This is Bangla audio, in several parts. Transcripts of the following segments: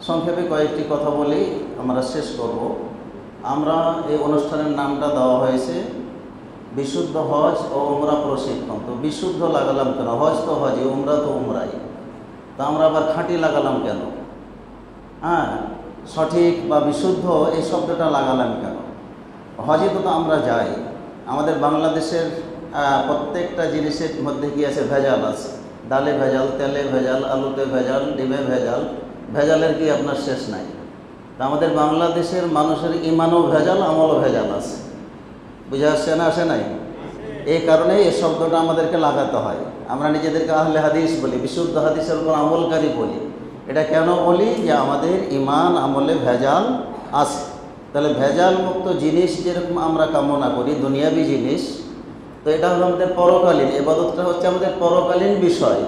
সংক্ষেপে কয়েকটি কথা বলি, আমরা শেষ করব। আমরা এই অনুষ্ঠানের নামটা দেওয়া হয়েছে বিশুদ্ধ হজ ও উমরা প্রশিক্ষণ। তো বিশুদ্ধ লাগালাম কেন? হজ তো হজই, উমরা তো উমরাই, তা আমরা আবার খাঁটি লাগালাম কেন? সঠিক বা বিশুদ্ধ এই শব্দটা লাগালাম কেন? হজে তো আমরা যাই, আমাদের বাংলাদেশের প্রত্যেকটা জিনিসের মধ্যে কি আছে? ভেজাল আছে। ডালে ভেজাল, তেলে ভেজাল, আলুতে ভেজাল, ডিমে ভেজাল, ভেজালের কি আপনার শেষ নাই। তা আমাদের বাংলাদেশের মানুষের ইমানও ভেজাল, আমলও ভেজাল আছে। বুঝে আসছে না? আসে নাই? এই কারণেই এই শব্দটা আমাদেরকে লাগাতে হয়। আমরা নিজেদেরকে আহলে হাদিস বলি, বিশুদ্ধ হাদিসের উপর আমলকারী বলি। এটা কেন বলি? যে আমাদের ইমান আমলে ভেজাল আছে। তাহলে ভেজাল মুক্ত জিনিস যেরকম আমরা কামনা করি, দুনিয়াবি জিনিস, তো এটা হলো আমাদের পরকালীন, ইবাদতটা হচ্ছে আমাদের পরকালীন বিষয়,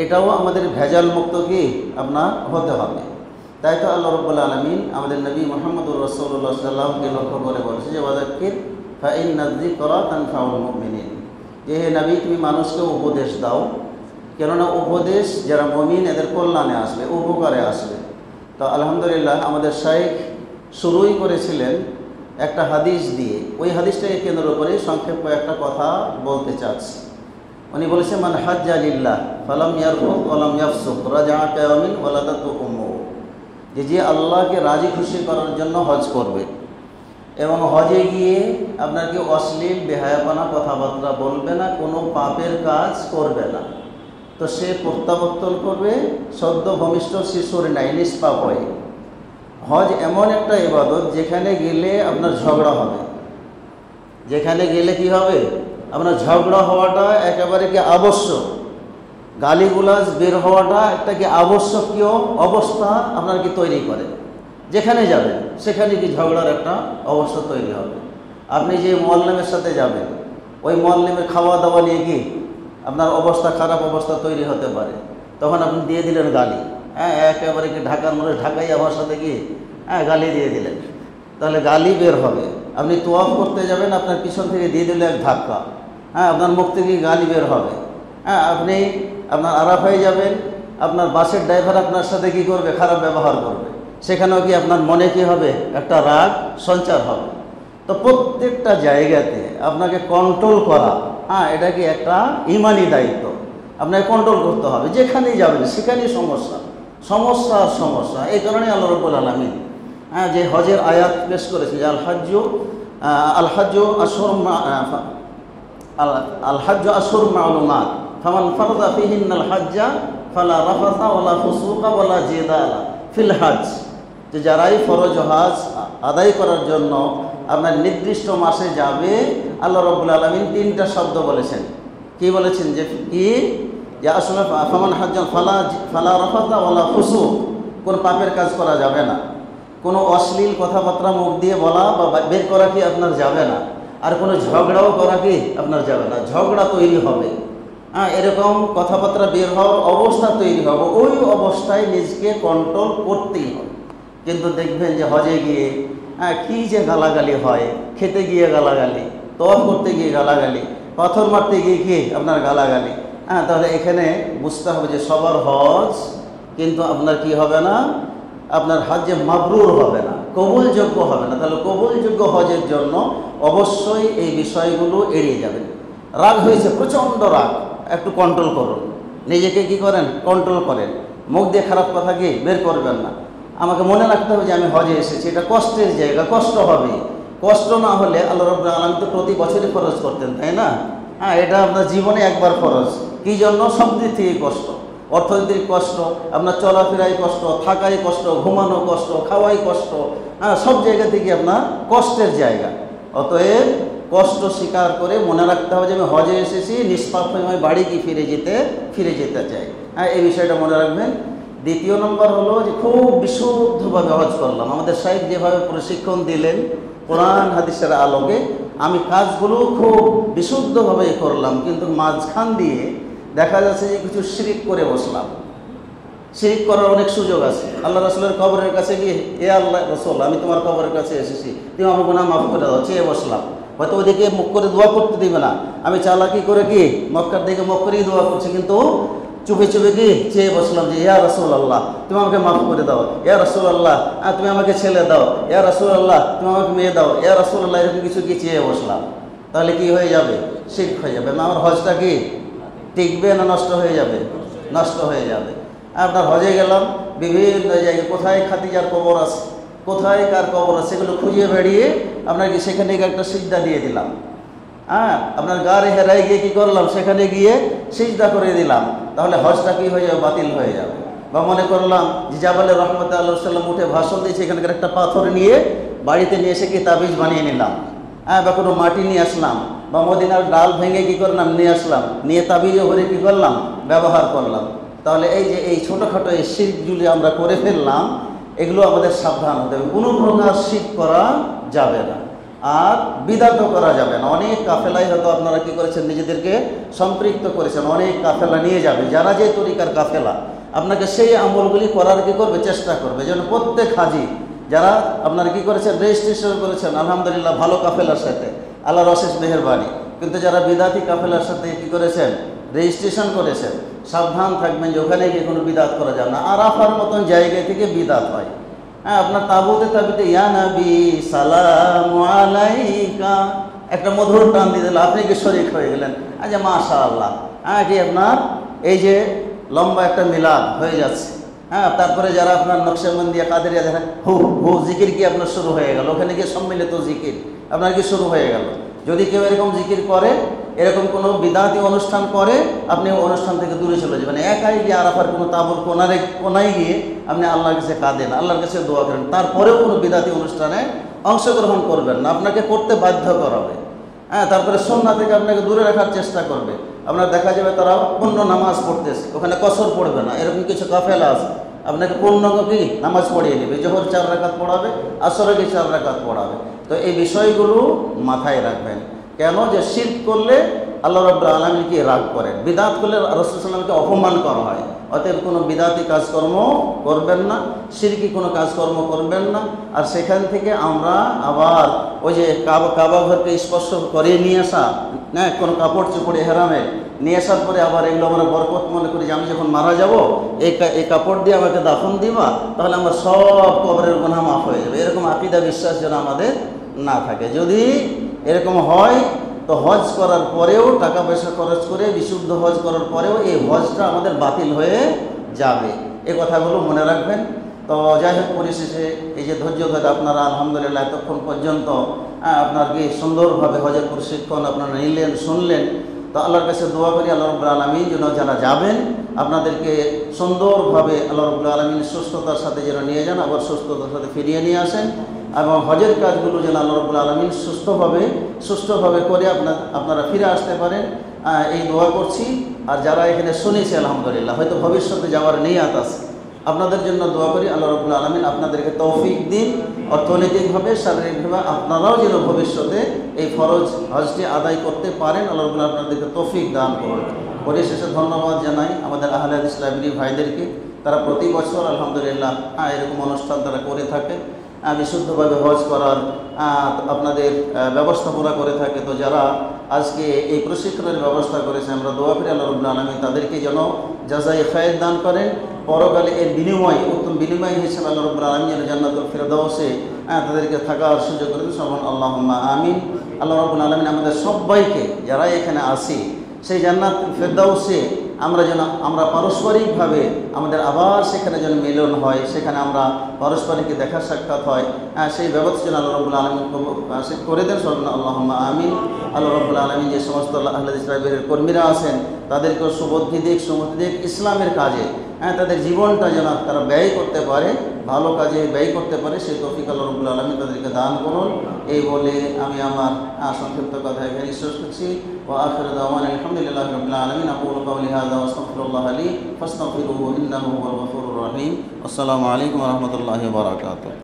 এটাও আমাদের ভেজাল মুক্ত কি আপনার হতে হবে। তাই তো আল্লাহ রাব্বুল আলামিন আমাদের নবী মুহাম্মদুর রাসূলুল্লাহ সাল্লাল্লাহু আলাইহি ওয়াসাল্লামকে লক্ষ্য করে বলেছে যে ওয়াযাক্কির ফাইন্নায যিকরা তানফাউল মুমিনিন, যে হে নবী তুমি মানুষকে উপদেশ দাও, কেননা উপদেশ যারা মুমিন এদের কল্যাণে আসবে, উপকারে আসবে। তো আলহামদুলিল্লাহ আমাদের শাইখ শুরুই করেছিলেন একটা হাদিস দিয়ে, ওই হাদিসটাকে কেন্দ্র করে সংক্ষেপ কয়েকটা কথা বলতে চাচ্ছি। উনি বলেছেন মান হাজ্জা লিল্লাহ ফালাম ইয়ারফুক ওয়ালাম ইয়াফসুক রাজাআ কায়ামিন ওয়ালাদাতু উম্মুহু, যে আল্লাহকে রাজি খুশি করার জন্য হজ করবে এবং হজে গিয়ে আপনার কি অশ্লীল বেহায়াপনা কথাবার্তা বলবে না, কোনো পাপের কাজ করবে না, তো সে প্রত্যাবর্তন করবে সদ্য ভূমিষ্ঠ শিশুর নাই, নিষ্পাপ হয়ে। হজ এমন একটা ইবাদত যেখানে গেলে আপনার ঝগড়া হবে, যেখানে গেলে কি হবে? আপনার ঝগড়া হওয়াটা একেবারে কি আবশ্যক, গালিগুলাজ বের হওয়াটা একটা কি আবশ্যকীয় অবস্থা আপনার কি তৈরি করে। যেখানে যাবেন সেখানে কি ঝগড়ার একটা অবস্থা তৈরি হবে। আপনি যে মুআল্লিমের সাথে যাবেন, ওই মুআল্লিমের খাওয়া দাওয়া নিয়ে কি আপনার অবস্থা খারাপ অবস্থা তৈরি হতে পারে, তখন আপনি দিয়ে দিলেন গালি। একেবারে কি ঢাকার মানুষ ঢাকাই আমার সাথে কি গালি দিয়ে দিলেন, তাহলে গালি বের হবে। আপনি তোয়াফ করতে যাবেন, আপনার পিছন থেকে দিয়ে দিলে এক ধাক্কা, আপনার মুখ থেকে গালি বের হবে। আপনি আপনার আরাফায় যাবেন, আপনার বাসের ড্রাইভার আপনার সাথে কি করবে? খারাপ ব্যবহার করবে, সেখানেও কি আপনার মনে কি হবে? একটা রাগ সঞ্চার হবে। তো প্রত্যেকটা জায়গাতে আপনাকে কন্ট্রোল করা, এটা কি একটা ইমানি দায়িত্ব, আপনাকে কন্ট্রোল করতে হবে। যেখানেই যাবেন সেখানেই সমস্যা, সমস্যা আর সমস্যা। এই কারণে আল্লাহ রাব্বুল আলামিন যে হজের আয়াত পেশ করেছে যে আল হাজ্জু আশহুরুম মা'লুমাত ফামান ফারাদা ফীহিন্নাল হাজ্জা ফালা রাফাসা ওয়ালা ফুসুকা ওয়ালা জিদালা ফিল হজ, যে যারাই ফরজ হজ আদায় করার জন্য আপনার নির্দিষ্ট মাসে যাবে, আল্লাহ রাব্বুল আলামিন তিনটা শব্দ বলেছেন। কি বলেছেন? যে কি? যে আসলে ফামান হাজ্জা ফালা রাফাসা ওয়ালা ফুসুক, কোন পাপের কাজ করা যাবে না, কোনো অশ্লীল কথাবার্তা মুখ দিয়ে বলা বা বের করা কি আপনার যাবে না, আর কোনো ঝগড়াও করা কি আপনার যাবে না। ঝগড়া তৈরি হবে, এরকম কথাবার্তা বের হওয়ার অবস্থা তৈরি হবে, ওই অবস্থায় নিজকে কন্ট্রোল করতেই হবে। কিন্তু দেখবেন যে হজে গিয়ে কি যে গালাগালি হয়, খেতে গিয়ে গালাগালি, তওয়াফ করতে গিয়ে গালাগালি, পাথর মারতে গিয়ে কি আপনার গালাগালি। তাহলে এখানে বুঝতে হবে যে সবার হজ কিন্তু আপনার কি হবে না, আপনার হজ্জে মাবরুর হবে না, কবুলযোগ্য হবে না। তাহলে কবুলযোগ্য হজের জন্য অবশ্যই এই বিষয়গুলো এড়িয়ে যাবেন। রাগ হয়েছে, প্রচণ্ড রাগ, একটু কন্ট্রোল করুন, নিজেকে কি করেন? কন্ট্রোল করেন। মুখ দিয়ে খারাপ কথা কি বের করবেন না। আমাকে মনে রাখতে হবে যে আমি হজে এসেছি, এটা কষ্টের জায়গা, কষ্ট হবে। কষ্ট না হলে আল্লাহ রাব্বুল আলামিন তো প্রতি বছরই ফরজ করতেন, তাই না? এটা আপনার জীবনে একবার ফরজ। কি জন্য? সব দিক থেকে কষ্ট, অর্থনৈতিক কষ্ট, আপনার চলাফেরায় কষ্ট, থাকায় কষ্ট, ঘুমানো কষ্ট, খাওয়াই কষ্ট, সব জায়গা থেকে আপনার কষ্টের জায়গা। অতএব কষ্ট স্বীকার করে মনে রাখতে হবে যে আমি হজে এসেছি, নিষ্পাপ হয়ে আমি বাড়ি কি ফিরে যেতে চাই। এই বিষয়টা মনে রাখবেন। দ্বিতীয় নম্বর হলো যে খুব বিশুদ্ধভাবে হজ করলাম। আমাদের শাইখ যেভাবে প্রশিক্ষণ দিলেন কোরআন হাদিসের আলোকে, আমি কাজগুলো খুব বিশুদ্ধভাবে করলাম, কিন্তু মাঝখান দিয়ে দেখা যাচ্ছে যে কিছু শিরিক করে বসলাম। শিরিক করার অনেক সুযোগ আছে। আল্লাহ রাসূলের কবরের কাছে গিয়ে, এ আল্লাহ রাসূল, আমি তোমার কবরের কাছে এসেছি, তুমি আমার গুনাহ মাফ করে দাও, চেয়ে বসলাম। হয়তো ওইদিকে মুখ করে দোয়া করতে দিবে না, আমি চালাকি করে কি মক্কার দিকে মুখ করেই দোয়া করছি, কিন্তু চুপে চুপে কি চেয়ে বসলাম যে ইয়া রাসূলুল্লাহ তুমি আমাকে মাফ করে দাও, ইয়া রাসূলুল্লাহ তুমি আমাকে ছেলে দাও, ইয়া রাসূলুল্লাহ তুমি আমাকে মেয়ে দাও, ইয়া রাসূলুল্লাহ এরকম কিছু কি চেয়ে বসলাম, তাহলে কি হয়ে যাবে? শিরক হয়ে যাবে। আমার হজটা কি টিকবে না নষ্ট হয়ে যাবে? নষ্ট হয়ে যাবে। আপনার হজে গেলাম, বিভিন্ন জায়গায় কোথায় খাদিজার কবর আছে, কোথায় কার কবর আছে, সেগুলো খুঁজে বেড়িয়ে আপনার কি সেখানে একটা সিজদা দিয়ে দিলাম। আপনার গাড়ি হেরাই গিয়ে কী করলাম, সেখানে গিয়ে সিজদা করে দিলাম, তাহলে হজটা কি হয়ে যাবে? বাতিল হয়ে যাবে। বা মনে করলাম যে জাবালে রহমত আল্লাহ সাল্লাম উঠে ভাষণ দিয়েছে, এখানকার একটা পাথর নিয়ে বাড়িতে নিয়ে এসে কি তাবিজ বানিয়ে নিলাম, বা কোনো মাটি নিয়ে আসলাম, বা মদিনার ডাল ভেঙে কী করলাম নিয়ে আসলাম, নিয়ে তাবিজও ভরে কী করলাম ব্যবহার করলাম। তাহলে এই যে এই ছোটোখাটো এই শিরকগুলি আমরা করে ফেললাম, এগুলো আমাদের সাবধান হতে হবে। কোনো প্রকার শিরক করা যাবে না, আর বিদআতও করা যাবে না। অনেক কাফেলাই হয়তো আপনারা কী করেছেন, নিজেদেরকে সম্পৃক্ত করেছেন, অনেক কাফেলা নিয়ে যাবে, যারা যে তরিকার কাফেলা আপনাকে সেই আমলগুলি করার কী করবে চেষ্টা করবে, যেন প্রত্যেক হাজি যারা আপনারা কী করেছেন রেজিস্ট্রেশন করেছেন আলহামদুলিল্লাহ ভালো কাফেলার সাথে, আল্লাহর অশেষ মেহেরবানি, কিন্তু যারা বিদআতি কাফেলার সাথে কী করেছেন রেজিস্ট্রেশন করেছেন, সাবধান থাকবেন যে ওখানে গিয়ে কোনো বিদআত করা যাবে না। আরাফার মতন জায়গা থেকে বিদআত হয়। আপনার তাবুতে ইয়া নবী সালামু আলাইকা একটা মধুর টান দিয়ে দিল, আপনি কি শরীক হয়ে গেলেন। আচ্ছা মাশাআল্লাহ, কি আপনার এই যে লম্বা একটা মিলাদ হয়ে যাচ্ছে। তারপরে যারা আপনার নকশবন্দিয়া কাদেরিয়া দেখেন হু হু জিকির কি আপনার শুরু হয়ে গেল, ওখানে গিয়ে সম্মিলিত জিকির আপনার কি শুরু হয়ে গেল। যদি কেউ এরকম জিকির করে, এরকম কোনো বিদআতি অনুষ্ঠান করে, আপনি অনুষ্ঠান থেকে দূরে চলে যাবেন। একাই গিয়ে আরাফার কোনো তাবুর কোনায় গিয়ে আপনি আল্লাহর কাছে কাঁদেন, আল্লাহর কাছে দোয়া করেন, তারপরেও কোনো বিদআতি অনুষ্ঠানে অংশগ্রহণ করবেন না, আপনাকে করতে বাধ্য করাবে। তারপরে সুন্নাহ থেকে আপনাকে দূরে রাখার চেষ্টা করবে। আপনার দেখা যাবে তারা পূর্ণ নামাজ পড়তেছে, ওখানে কসর পড়বে না, এরকম কিছু কাফেলা আছে, আপনাকে পূর্ণ কি নামাজ পড়িয়ে নেবে, জোহর 4 রাকাত পড়াবে, আসরে 4 রাকাত পড়াবে। তো এই বিষয়গুলো মাথায় রাখবেন। কেন যে শিরক করলে আল্লাহ রাব্বুল আলামিন কি রাগ করেন, বিদআত করলে রাসূল সাল্লাল্লাহু আলাইহি ওয়াসাল্লামকে অপমান করা হয়। অতএব কোনো বিদআতি কাজকর্ম করবেন না, শিরকি কোনো কাজকর্ম করবেন না। আর সেখান থেকে আমরা আবার ওই যে কাবা ঘরকে স্পর্শ করে নিয়ে আসা, না কোনো কাপড় চোপড়ে হেরামে নিয়ে আসার পরে আবার এগুলো আমরা বরকত মনে করি যে আমি যখন মারা যাব এই কাপড় দিয়ে আমাকে দাফন দিবা, তাহলে আমার সব কবরের গুনাহ মাফ হয়ে যাবে। এরকম আকীদা বিশ্বাস যেন আমাদের না থাকে। যদি এরকম হয় তো হজ করার পরেও টাকা পয়সা খরচ করে বিশুদ্ধ হজ করার পরেও এই হজটা আমাদের বাতিল হয়ে যাবে। এই কথাগুলো মনে রাখবেন। তো যাই হোক, পরিশেষে এই যে ধৈর্য ধরে আপনারা আলহামদুলিল্লাহ এতক্ষণ পর্যন্ত আপনার কি সুন্দরভাবে হজের প্রশিক্ষণ আপনারা নিলেন, শুনলেন, তো আল্লাহর কাছে দোয়া করি আল্লাহ রাব্বুল আলামিন যেন যারা যাবেন আপনাদেরকে সুন্দরভাবে আল্লাহ রাব্বুল আলামিন সুস্থতার সাথে যেন নিয়ে যান, আবার সুস্থতার সাথে ফিরিয়ে নিয়ে আসেন, এবং হজের কাজগুলো যেন আল্লাহ রাব্বুল আলামিন সুষ্ঠুভাবে করে আপনারা ফিরে আসতে পারেন, এই দোয়া করছি। আর যারা এখানে শুনেছে আলহামদুলিল্লাহ হয়তো ভবিষ্যতে যাওয়ার নিয়াত আছে, আপনাদের জন্য দোয়া করি আল্লাহ রাব্বুল আলামিন আপনাদেরকে তৌফিক দিন, অর্থনৈতিকভাবে শারীরিকভাবে আপনারাও যেন ভবিষ্যতে এই ফরজ হজটি আদায় করতে পারেন, আল্লাহ রাব্বুল আলামিন আপনাদেরকে তৌফিক দান করুন। পরিশেষে ধন্যবাদ জানাই আমাদের আহলে হাদিস লাইব্রেরি ভাইদেরকে, তারা প্রতি বছর আলহামদুলিল্লাহ এরকম অনুষ্ঠান তারা করে থাকে, বিশুদ্ধভাবে হজ করার আপনাদের ব্যবস্থাপনা করে থাকে। তো যারা আজকে এই প্রশিক্ষণের ব্যবস্থা করেছে, আমরা দোয়া করি আল্লাহ রাব্বুল আলামিন তাদেরকে যেন জাযায়ে খায়র দান করেন, পরকালে এর বিনিময় উত্তম বিনিময় হিসেবে আল্লাহ রাব্বুল আলামিন যেন জান্নাতুল ফিরদাউসে তাদেরকে থাকার সুযোগ করে দেন। সবাই আল্লাহুম্মা আমিন। আল্লাহ রাব্বুল আলামিন আমাদের সবাইকে যারা এখানে আসি সেই জান্নাতুল ফিরদাউসে আমরা পারস্পরিকভাবে আমাদের আবার সেখানে যেন মিলন হয়, সেখানে আমরা পারস্পরিক দেখা সাক্ষাৎ হয়, সেই ব্যবস্থা যেন আল্লাহ রাব্বুল আলামিন করে দেন। সবাই আল্লাহুম্মা আমিন। আল্লাহ রাব্বুল আলামিন যে সমস্ত আহলে হাদিস লাইব্রেরির কর্মীরা আছেন তাদেরকেও সুমতি দিক ইসলামের কাজে তাদের জীবনটা যেন তারা ব্যয় করতে পারে, ভালো কাজে ব্যয় করতে পারে, সেই তৌফিক আল্লাহ রাব্বুল আলামিন তাদেরকে দান করুন। এই বলে আমি আমার সংক্ষিপ্ত কথা এখানে শেষ করছি। ওয়া আখিরু দাওয়ানা আলহামদুলিল্লাহি রাব্বিল আলামিন। আকুলু কাওলি হাযা ওয়া আস্তাগফিরুল্লাহ লি ফাস্তাগফিরুহু ইন্নাহু হুয়াল গফুরুর রহিম। আসসালামু আলাইকুম ওয়া রাহমাতুল্লাহি ওয়া বারাকাতুহু।